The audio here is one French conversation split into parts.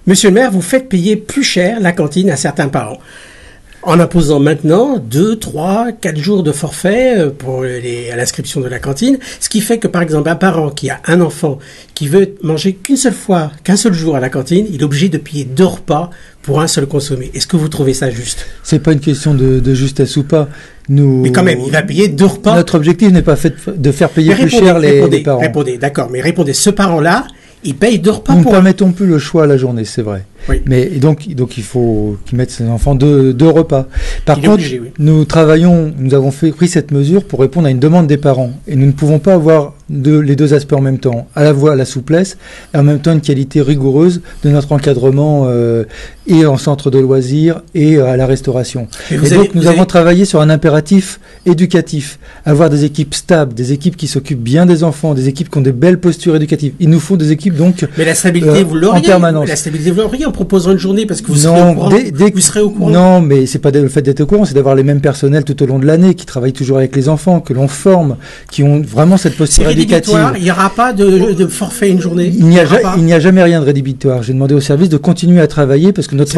Monsieur le maire, vous faites payer plus cher la cantine à certains parents, en imposant maintenant 2, 3, 4 jours de forfait à l'inscription de la cantine, ce qui fait que par exemple un parent qui a un enfant qui veut manger qu'un seul jour à la cantine, il est obligé de payer 2 repas pour un seul consommé. Est-ce que vous trouvez ça juste? C'est pas une question de justesse ou pas. Mais quand même, il va payer 2 repas. Notre objectif n'est pas fait de faire payer plus cher les parents. Répondez, d'accord, mais répondez, ce parent-là, il paye 2 repas Nous pour... ne permettons plus le choix à la journée, c'est vrai. Oui. Mais donc il faut qu'ils mettent ses enfants deux repas. Par contre, obligé, oui. nous avons pris cette mesure pour répondre à une demande des parents. Et nous ne pouvons pas avoir les deux aspects en même temps. À la fois la souplesse et en même temps une qualité rigoureuse de notre encadrement et en centre de loisirs et à la restauration. Nous avons travaillé sur un impératif éducatif. Avoir des équipes stables, des équipes qui s'occupent bien des enfants, des équipes qui ont des belles postures éducatives. Il nous faut des équipes donc mais la stabilité, vous l'auriez en permanence. La stabilité, vous l'auriez en proposant une journée parce que vous serez au courant. Non, mais c'est pas le fait d'être au courant, c'est d'avoir les mêmes personnels tout au long de l'année qui travaillent toujours avec les enfants, que l'on forme, qui ont vraiment cette posture éducative. Il n'y aura pas de forfait une journée. Il n'y a jamais rien de rédhibitoire. J'ai demandé au service de continuer à travailler parce que notre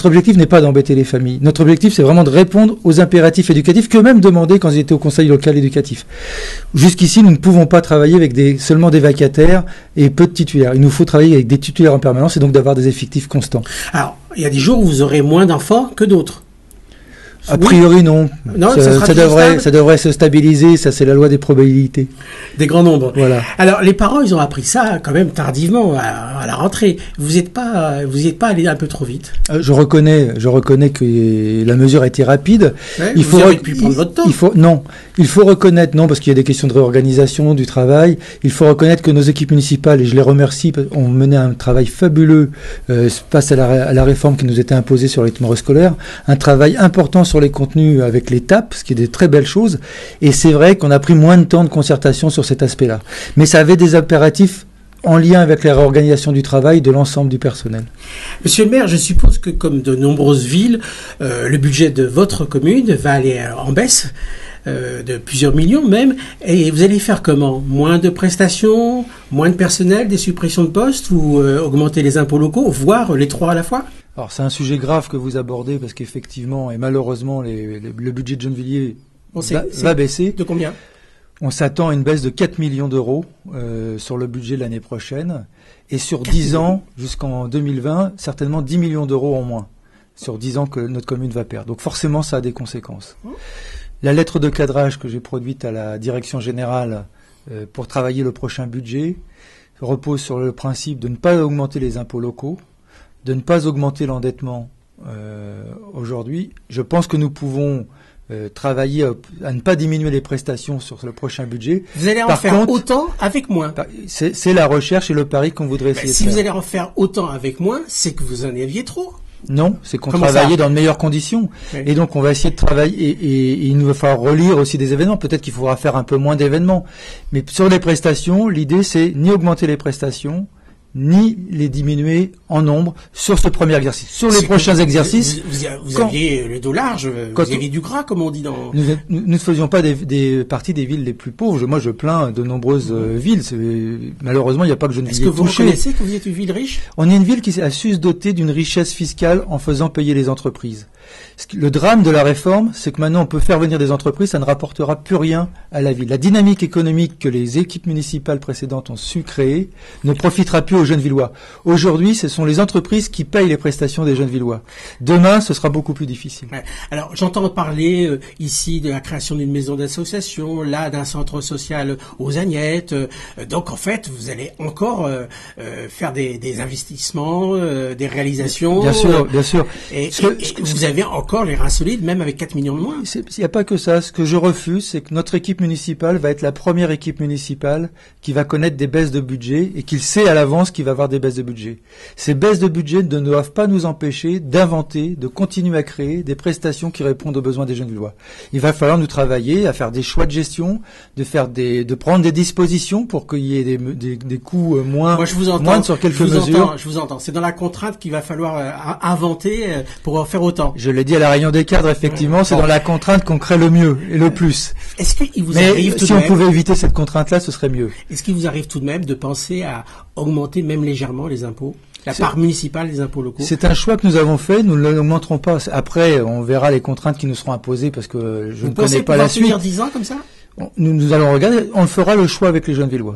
objectif n'est pas d'embêter les familles. Notre objectif, c'est vraiment de répondre aux impératifs éducatifs qu'eux-mêmes demandaient quand ils étaient au conseil local éducatif. Jusqu'ici, nous ne pouvons pas travailler avec seulement des vacataires et peu de titulaires. Il nous faut travailler avec des titulaires en permanence et donc d'avoir des effectifs constants. Alors, il y a des jours où vous aurez moins d'enfants que d'autres. A priori, non. Ça devrait se stabiliser. Ça, c'est la loi des probabilités. Des grands nombres. Voilà. Alors, les parents, ils ont appris ça quand même tardivement à la rentrée. Vous n'y êtes pas allé un peu trop vite. Je reconnais que la mesure a été rapide. Ouais, vous avez pu prendre votre temps. Il faut reconnaître, parce qu'il y a des questions de réorganisation du travail. Il faut reconnaître que nos équipes municipales, et je les remercie, ont mené un travail fabuleux face à la réforme qui nous était imposée sur le rythme scolaire. Un travail important sur les contenus avec les TAP, ce qui est des très belles choses. Et c'est vrai qu'on a pris moins de temps de concertation sur cet aspect-là. Mais ça avait des impératifs en lien avec la réorganisation du travail de l'ensemble du personnel. Monsieur le maire, je suppose que comme de nombreuses villes, le budget de votre commune va aller en baisse, de plusieurs millions même, et vous allez faire comment? Moins de prestations, moins de personnel, des suppressions de postes, ou augmenter les impôts locaux, voire les 3 à la fois? Alors c'est un sujet grave que vous abordez parce qu'effectivement et malheureusement le budget de Gennevilliers va baisser. De combien? On s'attend à une baisse de 4 millions d'euros sur le budget de l'année prochaine et sur 10 ans jusqu'en 2020, certainement 10 millions d'euros en moins sur 10 ans que notre commune va perdre. Donc forcément ça a des conséquences. La lettre de cadrage que j'ai produite à la direction générale pour travailler le prochain budget repose sur le principe de ne pas augmenter les impôts locaux, de ne pas augmenter l'endettement aujourd'hui. Je pense que nous pouvons travailler à ne pas diminuer les prestations sur le prochain budget. Vous allez en faire autant avec moins. C'est la recherche et le pari qu'on voudrait essayer de faire. Si vous allez en faire autant avec moins, c'est que vous en aviez trop. Non, c'est qu'on travaillait dans de meilleures conditions. Oui. Et donc, on va essayer de travailler et il nous va falloir relire aussi des événements. Peut-être qu'il faudra faire un peu moins d'événements. Mais sur les prestations, l'idée, c'est ni augmenter les prestations, ni les diminuer en nombre sur ce premier exercice. Sur les prochains exercices... Vous aviez le dos large, vous aviez du gras, comme on dit dans... Nous ne faisions pas des parties des villes les plus pauvres. Moi, je plains de nombreuses villes. Malheureusement, il n'y a pas que Gennevilliers. Est-ce que vous reconnaissez que vous êtes une ville riche? On est une ville qui a su se doter d'une richesse fiscale en faisant payer les entreprises. Le drame de la réforme, c'est que maintenant on peut faire venir des entreprises, ça ne rapportera plus rien à la ville. La dynamique économique que les équipes municipales précédentes ont su créer ne profitera plus aux Gennevillois. Aujourd'hui, ce sont les entreprises qui payent les prestations des Gennevillois. Demain, ce sera beaucoup plus difficile. Ouais. Alors, j'entends parler ici de la création d'une maison d'association, là d'un centre social aux Agnettes. Donc, en fait, vous allez encore faire des investissements, des réalisations. Bien sûr, bien sûr. Et vous avez encore les reins solides, même avec 4 millions de moins. Il n'y a pas que ça. Ce que je refuse, c'est que notre équipe municipale va être la première équipe municipale qui va connaître des baisses de budget et qu'il sait à l'avance qu'il va avoir des baisses de budget. Ces baisses de budget ne doivent pas nous empêcher d'inventer, de continuer à créer des prestations qui répondent aux besoins des Gennevillois. Il va falloir nous travailler à faire des choix de gestion, de prendre des dispositions pour qu'il y ait des coûts moindres sur quelques mesures. Je vous entends. C'est dans la contrainte qu'il va falloir inventer pour en faire autant. Je l'ai dit à la réunion des cadres, effectivement, c'est dans la contrainte qu'on crée le mieux et le plus. Est-ce qu'il vous arrive tout de même... si on pouvait éviter cette contrainte-là, ce serait mieux. Est-ce qu'il vous arrive tout de même de penser à augmenter même légèrement les impôts? la part municipale des impôts locaux. C'est un choix que nous avons fait, nous ne l'augmenterons pas. Après, on verra les contraintes qui nous seront imposées parce que je ne connais pas la suite. Vous pensez pouvoir tenir 10 ans comme ça? Nous allons regarder, on le fera le choix avec les Gennevillois.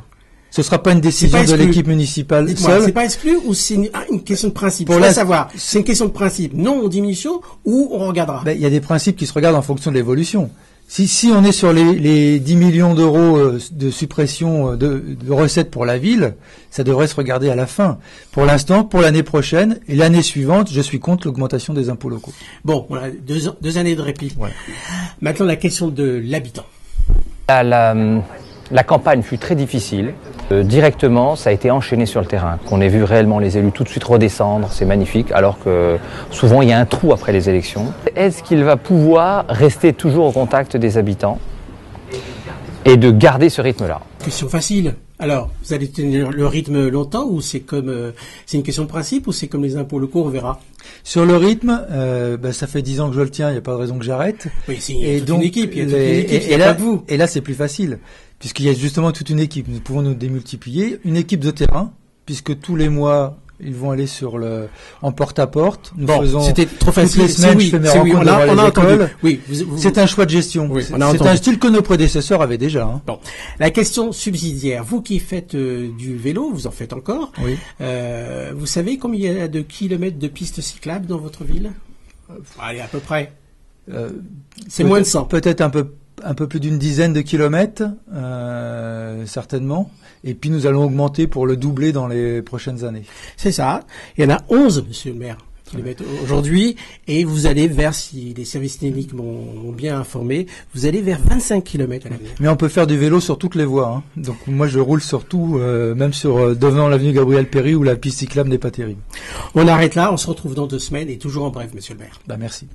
Ce sera pas une décision de l'équipe municipale seule. C'est pas exclu ou c'est une question de principe? Pour savoir, c'est une question de principe. Non aux diminutions ou on regardera? Il y a des principes qui se regardent en fonction de l'évolution. Si on est sur les 10 millions d'euros de suppression de recettes pour la ville, ça devrait se regarder à la fin. Pour l'instant, pour l'année prochaine et l'année suivante, je suis contre l'augmentation des impôts locaux. Bon, voilà, deux années de répit. Ouais. Maintenant, la question de l'habitant. La campagne fut très difficile. Directement, ça a été enchaîné sur le terrain. Qu'on ait vu réellement les élus tout de suite redescendre, c'est magnifique, alors que souvent il y a un trou après les élections. Est-ce qu'il va pouvoir rester toujours au contact des habitants et de garder ce rythme-là? Question facile. Alors, vous allez tenir le rythme longtemps ou c'est une question de principe ou c'est comme les impôts locaux, on verra? Sur le rythme, ça fait 10 ans que je le tiens, il n'y a pas de raison que j'arrête. Oui, il y a toute une équipe, et là, vous. Et là, c'est plus facile, puisqu'il y a justement toute une équipe. Nous pouvons nous démultiplier. Une équipe de terrain, puisque tous les mois, ils vont aller en porte-à-porte. Nous faisons c'était trop facile. Toutes les semaines, je fais mes rencontres devant les écoles. Oui, c'est un choix de gestion. Oui, c'est un style que nos prédécesseurs avaient déjà. Hein. Bon, la question subsidiaire. Vous qui faites du vélo, vous en faites encore. Oui. Vous savez combien il y a de kilomètres de pistes cyclables dans votre ville? Allez, à peu près. C'est moins de 100. Peut-être un peu plus d'une dizaine de kilomètres, certainement. Et puis nous allons augmenter pour le doubler dans les prochaines années. C'est ça. Il y en a 11, monsieur le maire, kilomètres aujourd'hui. Et vous allez vers, si les services techniques m'ont bien informé, vous allez vers 25 kilomètres à l'avenir. Mais on peut faire du vélo sur toutes les voies. Hein. Donc moi je roule sur tout, même devant l'avenue Gabriel Péry où la piste cyclable n'est pas terrible. On arrête là, on se retrouve dans 2 semaines et toujours en bref, monsieur le maire. Merci.